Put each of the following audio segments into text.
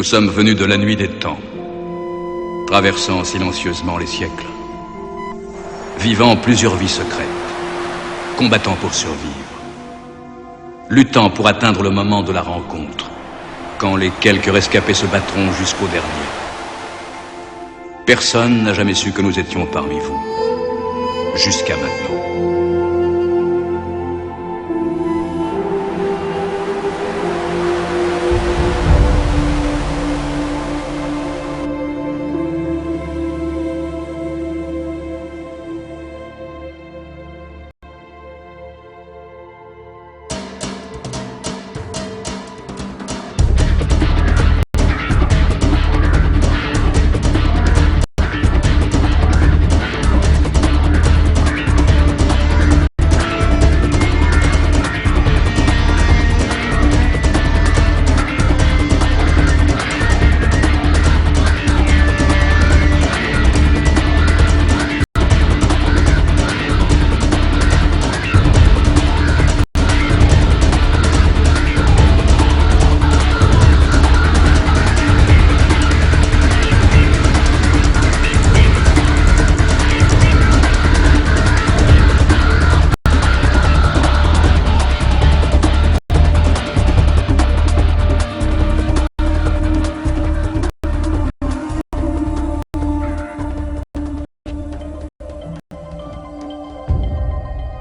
Nous sommes venus de la nuit des temps, traversant silencieusement les siècles, vivant plusieurs vies secrètes, combattant pour survivre, luttant pour atteindre le moment de la rencontre, quand les quelques rescapés se battront jusqu'au dernier. Personne n'a jamais su que nous étions parmi vous, jusqu'à maintenant.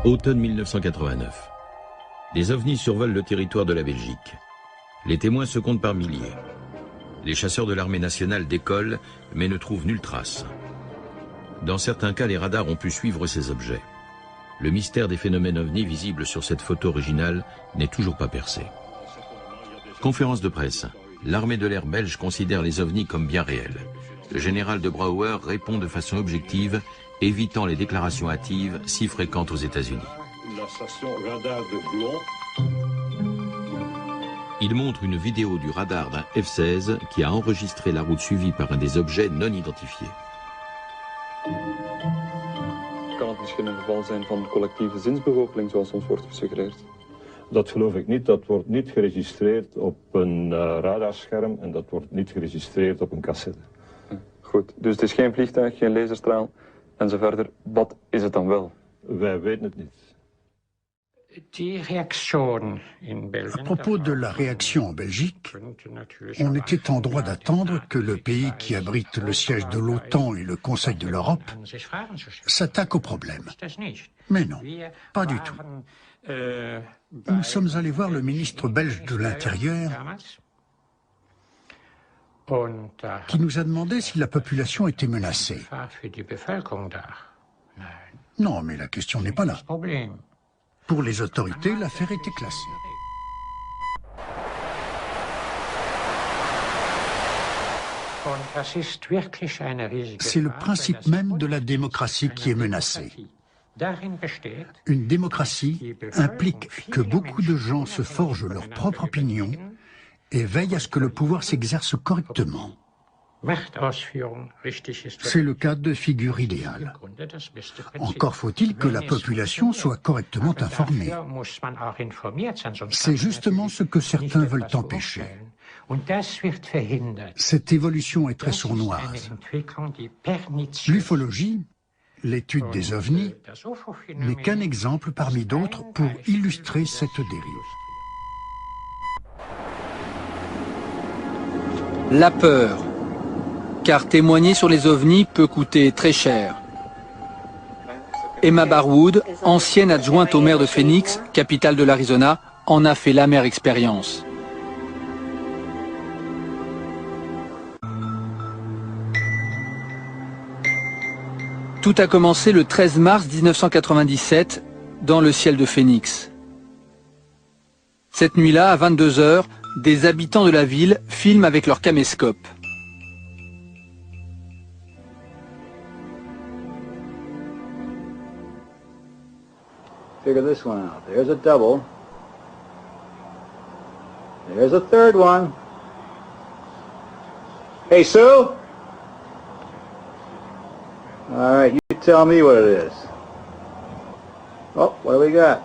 Automne 1989. Les ovnis survolent le territoire de la Belgique. Les témoins se comptent par milliers. Les chasseurs de l'armée nationale décollent, mais ne trouvent nulle trace. Dans certains cas, les radars ont pu suivre ces objets. Le mystère des phénomènes ovnis visibles sur cette photo originale n'est toujours pas percé. Conférence de presse. L'armée de l'air belge considère les ovnis comme bien réels. Le général de Brouwer répond de façon objective, évitant les déclarations hâtives si fréquentes aux États-Unis. La station radar de Blon. Il montre une vidéo du radar d'un F-16 qui a enregistré la route suivie par un des objets non identifiés. Kan het misschien een geval zijn van collectieve zinsbegoocheling zoals ons wordt gesuggereerd? Dat geloof ik niet. Dat wordt niet geregistreerd op een radarscherm en dat wordt niet geregistreerd op een cassette. Goed, dus het is geen vliegtuig, geen laserstraal en zo verder. Wat is het dan wel? Wij weten het niet. À propos de la réaction en Belgique, on était en droit d'attendre que le pays qui abrite le siège de l'OTAN et le Conseil de l'Europe s'attaque au problème. Mais non, pas du tout. Nous sommes allés voir le ministre belge de l'Intérieur qui nous a demandé si la population était menacée. Non, mais la question n'est pas là. Pour les autorités, l'affaire était classée. C'est le principe même de la démocratie qui est menacé. Une démocratie implique que beaucoup de gens se forgent leur propre opinion et veillent à ce que le pouvoir s'exerce correctement. C'est le cas de figure idéale. Encore faut-il que la population soit correctement informée. C'est justement ce que certains veulent empêcher. Cette évolution est très sournoise. L'ufologie, l'étude des ovnis, n'est qu'un exemple parmi d'autres pour illustrer cette dérive. La peur. Car témoigner sur les ovnis peut coûter très cher. Emma Barwood, ancienne adjointe au maire de Phoenix, capitale de l'Arizona, en a fait l'amère expérience. Tout a commencé le 13 mars 1997, dans le ciel de Phoenix. Cette nuit-là, à 22 h, des habitants de la ville filment avec leur caméscope. Figure this one out. There's a double. There's a third one. Hey, Sue? All right, you tell me what it is. Oh, what do we got?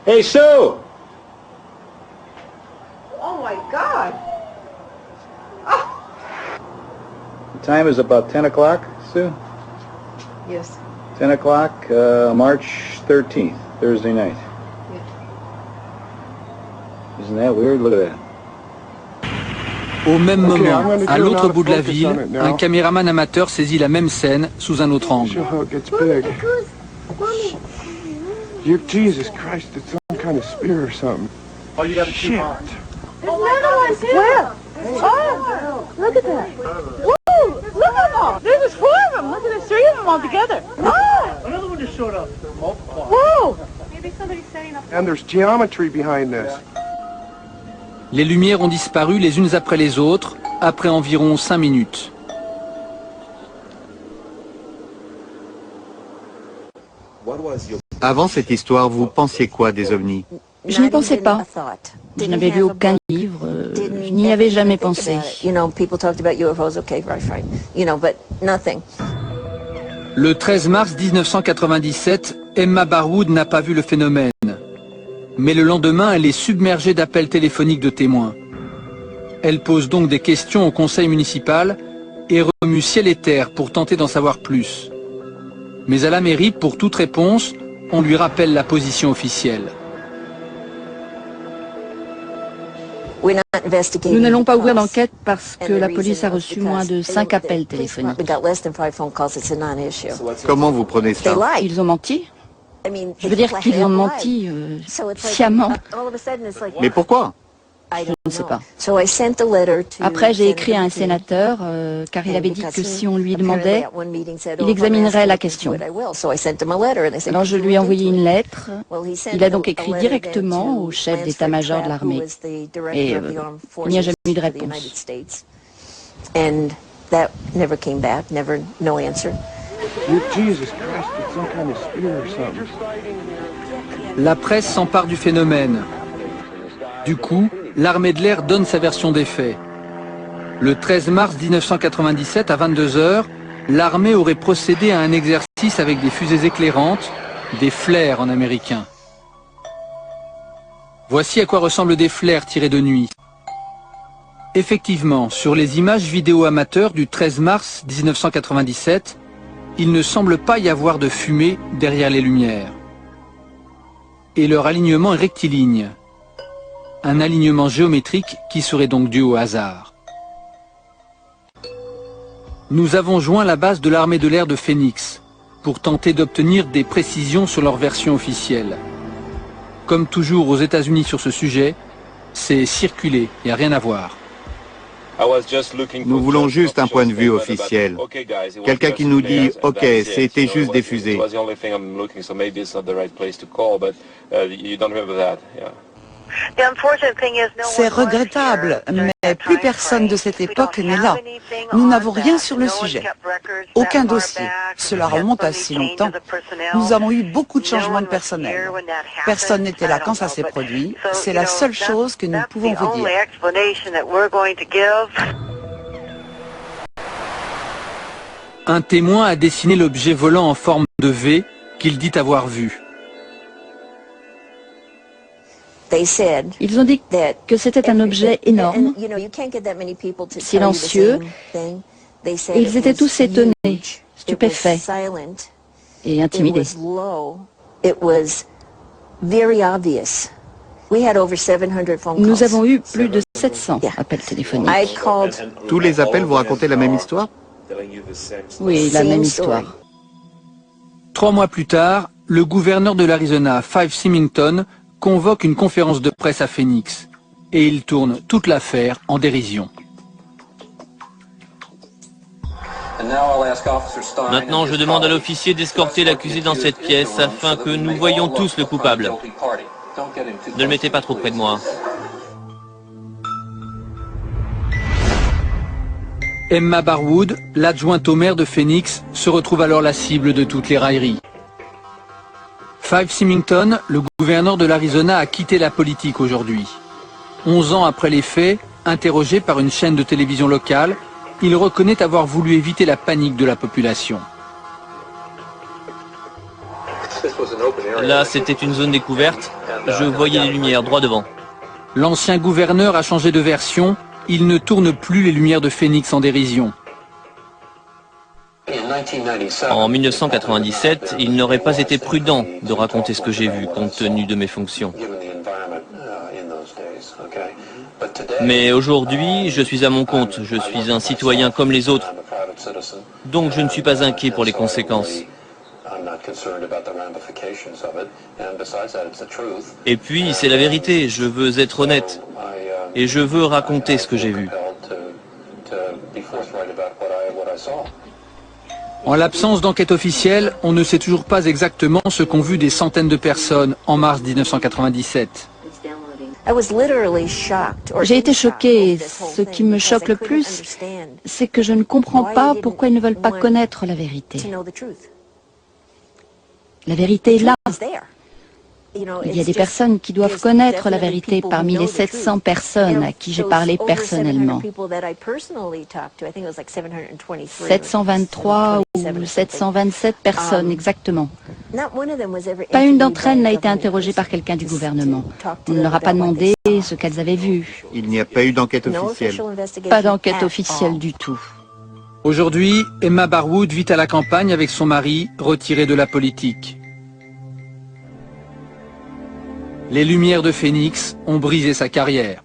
Hey, Sue! Oh, my God. time is about 10 o'clock, Sue? Yes. 10 o'clock, March 13th, Thursday night. Yeah. Isn't that weird? Look at that. Au même moment, à l'autre bout de la ville, un caméraman amateur saisit la même scène sous un autre angle. Jesus Christ, it's some kind of spear or something. Oh, you got Shit. There's another one too. Where? Oh, look at that. Whoa, look at them all. There's just 4 of them. Look at there's 3 of them all together. Oh! Another one just showed up. Whoa! Maybe somebody's setting up. And there's geometry behind this. Les lumières ont disparu les unes après les autres, après environ 5 minutes. Avant cette histoire, vous pensiez quoi des ovnis? Je n'y pensais pas. Je n'avais lu aucun livre, je n'y avais jamais pensé. Le 13 mars 1997, Emma Barwood n'a pas vu le phénomène. Mais le lendemain, elle est submergée d'appels téléphoniques de témoins. Elle pose donc des questions au conseil municipal et remue ciel et terre pour tenter d'en savoir plus. Mais à la mairie, pour toute réponse, on lui rappelle la position officielle. Nous n'allons pas ouvrir l'enquête parce que la police a reçu moins de 5 appels téléphoniques. Comment vous prenez ça? Ils ont menti? Je veux dire qu'ils ont menti sciemment. Mais pourquoi? Je ne sais pas. Après, j'ai écrit à un sénateur, car il avait dit que si on lui demandait, il examinerait la question. Alors je lui ai envoyé une lettre. Il a donc écrit directement au chef d'état-major de l'armée. Et il n'y a jamais eu de réponse. La presse s'empare du phénomène. Du coup, l'armée de l'air donne sa version des faits. Le 13 mars 1997, à 22 h, l'armée aurait procédé à un exercice avec des fusées éclairantes, des flares en américain. Voici à quoi ressemblent des flares tirés de nuit. Effectivement, sur les images vidéo amateurs du 13 mars 1997, il ne semble pas y avoir de fumée derrière les lumières. Et leur alignement est rectiligne. Un alignement géométrique qui serait donc dû au hasard. Nous avons joint la base de l'armée de l'air de Phoenix pour tenter d'obtenir des précisions sur leur version officielle. Comme toujours aux États-Unis sur ce sujet, c'est circuler, il n'y a rien à voir. Nous voulons juste un point de vue officiel. Quelqu'un qui nous dit « Ok, c'était juste des fusées ». C'est regrettable, mais plus personne de cette époque n'est là. Nous n'avons rien sur le sujet. Aucun dossier. Cela remonte à si longtemps. Nous avons eu beaucoup de changements de personnel. Personne n'était là quand ça s'est produit. C'est la seule chose que nous pouvons vous dire. Un témoin a dessiné l'objet volant en forme de V qu'il dit avoir vu. Ils ont dit que c'était un objet énorme, silencieux, et ils étaient tous étonnés, stupéfaits et intimidés. Nous avons eu plus de 700 appels téléphoniques. Tous les appels vous racontaient la même histoire? Oui, la même histoire. 3 mois plus tard, le gouverneur de l'Arizona, Five Symington, convoque une conférence de presse à Phoenix et il tourne toute l'affaire en dérision. Maintenant, je demande à l'officier d'escorter l'accusé dans cette pièce afin que nous voyions tous le coupable. Ne le mettez pas trop près de moi. Emma Barwood, l'adjointe au maire de Phoenix, se retrouve alors la cible de toutes les railleries. Five Symington, le gouverneur de l'Arizona, a quitté la politique aujourd'hui. 11 ans après les faits, interrogé par une chaîne de télévision locale, il reconnaît avoir voulu éviter la panique de la population. Là, c'était une zone découverte. Je voyais les lumières droit devant. L'ancien gouverneur a changé de version. Il ne tourne plus les lumières de Phoenix en dérision. En 1997, il n'aurait pas été prudent de raconter ce que j'ai vu, compte tenu de mes fonctions. Mais aujourd'hui, je suis à mon compte, je suis un citoyen comme les autres, donc je ne suis pas inquiet pour les conséquences. Et puis, c'est la vérité, je veux être honnête, et je veux raconter ce que j'ai vu. En l'absence d'enquête officielle, on ne sait toujours pas exactement ce qu'ont vu des centaines de personnes en mars 1997. J'ai été choquée. Ce qui me choque le plus, c'est que je ne comprends pas pourquoi ils ne veulent pas connaître la vérité. La vérité est là. Il y a des personnes qui doivent connaître la vérité parmi les 700 personnes à qui j'ai parlé personnellement. 723 ou 727 personnes exactement. Pas une d'entre elles n'a été interrogée par quelqu'un du gouvernement. On ne leur a pas demandé ce qu'elles avaient vu. Il n'y a pas eu d'enquête officielle. Pas d'enquête officielle du tout. Aujourd'hui, Emma Barwood vit à la campagne avec son mari, retiré de la politique. Les lumières de Phoenix ont brisé sa carrière.